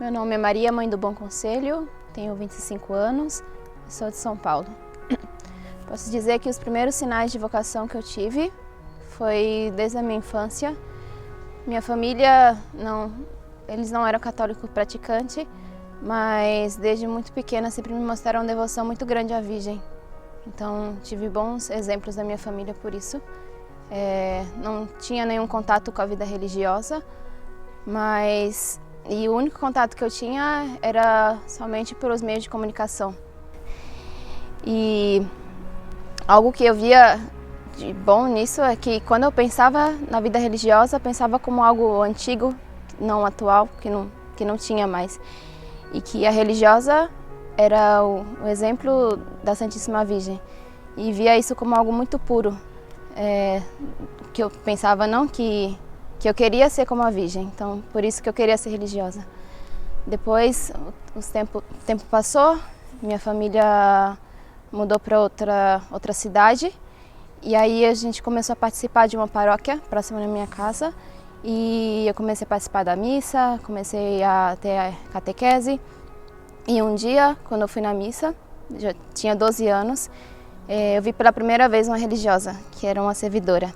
Meu nome é Maria, mãe do Bom Conselho, tenho 25 anos e sou de São Paulo. Posso dizer que os primeiros sinais de vocação que eu tive foi desde a minha infância. Minha família, eles não eram católicos praticantes, mas desde muito pequena sempre me mostraram uma devoção muito grande à Virgem. Então tive bons exemplos da minha família por isso. Não tinha nenhum contato com a vida religiosa, e o único contato que eu tinha era somente pelos meios de comunicação. E algo que eu via de bom nisso é que quando eu pensava na vida religiosa, eu pensava como algo antigo, não atual, que não tinha mais. E que a religiosa era o exemplo da Santíssima Virgem. E via isso como algo muito puro. Que eu pensava que eu queria ser como a Virgem, então por isso que eu queria ser religiosa. Depois o tempo passou, minha família mudou para outra cidade e aí a gente começou a participar de uma paróquia próxima da minha casa e eu comecei a participar da missa, comecei a ter a catequese e um dia, quando eu fui na missa, já tinha 12 anos, eu vi pela primeira vez uma religiosa, que era uma servidora.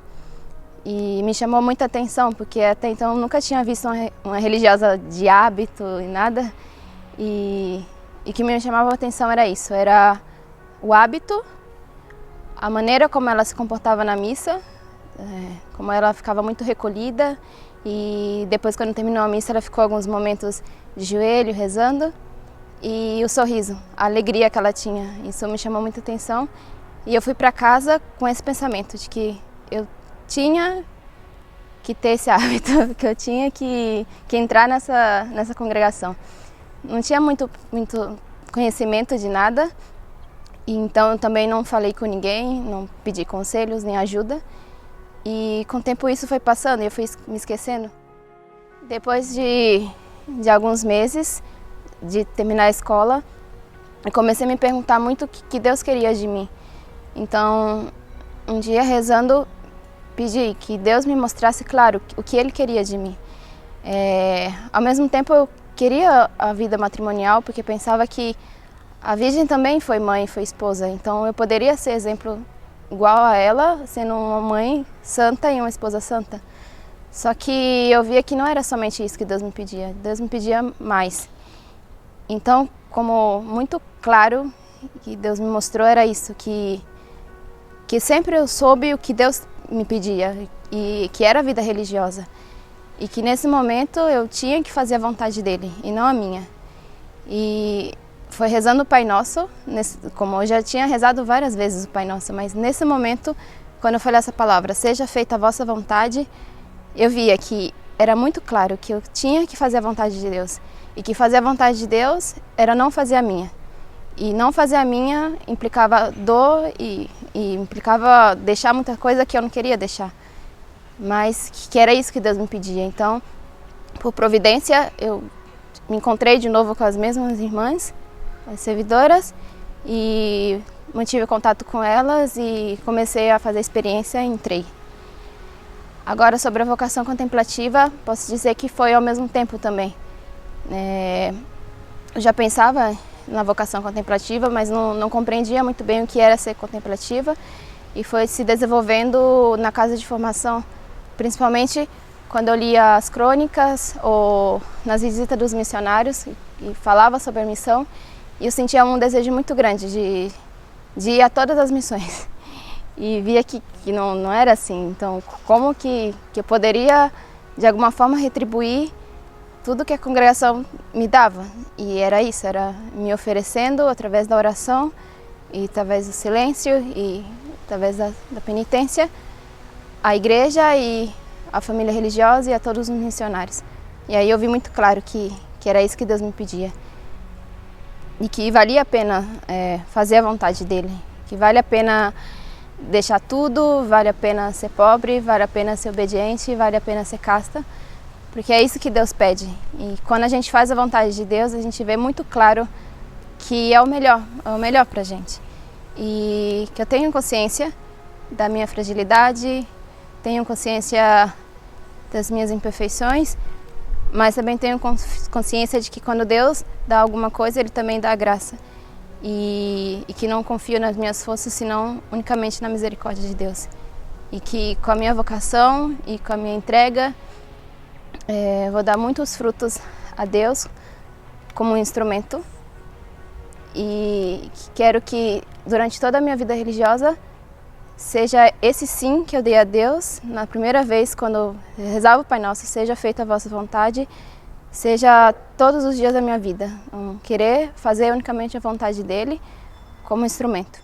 E me chamou muita atenção, porque até então eu nunca tinha visto uma religiosa de hábito e nada. E o que me chamava a atenção era isso, era o hábito, a maneira como ela se comportava na missa, como ela ficava muito recolhida. E depois, quando terminou a missa, ela ficou alguns momentos de joelho, rezando. E o sorriso, a alegria que ela tinha, isso me chamou muita atenção. E eu fui para casa com esse pensamento de que eu tinha que ter esse hábito, que eu tinha que entrar nessa congregação. Não tinha muito conhecimento de nada, e então eu também não falei com ninguém, não pedi conselhos nem ajuda. E com o tempo isso foi passando e eu fui me esquecendo. Depois de alguns meses de terminar a escola, eu comecei a me perguntar muito o que Deus queria de mim. Então, um dia rezando, pedi que Deus me mostrasse claro o que Ele queria de mim. Ao mesmo tempo eu queria a vida matrimonial porque pensava que a Virgem também foi mãe, foi esposa, então eu poderia ser exemplo igual a ela, sendo uma mãe santa e uma esposa santa. Só que eu via que não era somente isso que Deus me pedia mais. Então, como muito claro que Deus me mostrou era isso, que sempre eu soube o que Deus me pedia, e que era a vida religiosa. E que nesse momento eu tinha que fazer a vontade dele, e não a minha. E foi rezando o Pai Nosso, como eu já tinha rezado várias vezes o Pai Nosso, mas nesse momento, quando eu falei essa palavra, seja feita a vossa vontade, eu via que era muito claro que eu tinha que fazer a vontade de Deus. E que fazer a vontade de Deus era não fazer a minha. E não fazer a minha implicava dor e implicava deixar muita coisa que eu não queria deixar. Mas que era isso que Deus me pedia. Então, por providência, eu me encontrei de novo com as mesmas irmãs, as servidoras, e mantive contato com elas e comecei a fazer a experiência e entrei. Agora, sobre a vocação contemplativa, posso dizer que foi ao mesmo tempo também. Eu já pensava na vocação contemplativa, mas não compreendia muito bem o que era ser contemplativa, e foi se desenvolvendo na casa de formação, principalmente quando eu lia as crônicas ou nas visitas dos missionários e falava sobre a missão, e eu sentia um desejo muito grande de ir a todas as missões. E via que não era assim, então como que eu poderia de alguma forma retribuir tudo que a congregação me dava. E era isso, era me oferecendo através da oração e através do silêncio e através da penitência, a igreja e a família religiosa e a todos os missionários. E aí eu vi muito claro que era isso que Deus me pedia. E que valia a pena fazer a vontade dele, que vale a pena deixar tudo, vale a pena ser pobre, vale a pena ser obediente, vale a pena ser casta, porque é isso que Deus pede. E quando a gente faz a vontade de Deus, a gente vê muito claro que é o melhor pra gente. E que eu tenho consciência da minha fragilidade, tenho consciência das minhas imperfeições, mas também tenho consciência de que quando Deus dá alguma coisa, Ele também dá a graça. E que não confio nas minhas forças, senão unicamente na misericórdia de Deus. E que com a minha vocação e com a minha entrega, vou dar muitos frutos a Deus como um instrumento. E quero que durante toda a minha vida religiosa seja esse sim que eu dei a Deus na primeira vez quando eu rezava o Pai Nosso, seja feita a vossa vontade, seja todos os dias da minha vida. Querer fazer unicamente a vontade dele como instrumento.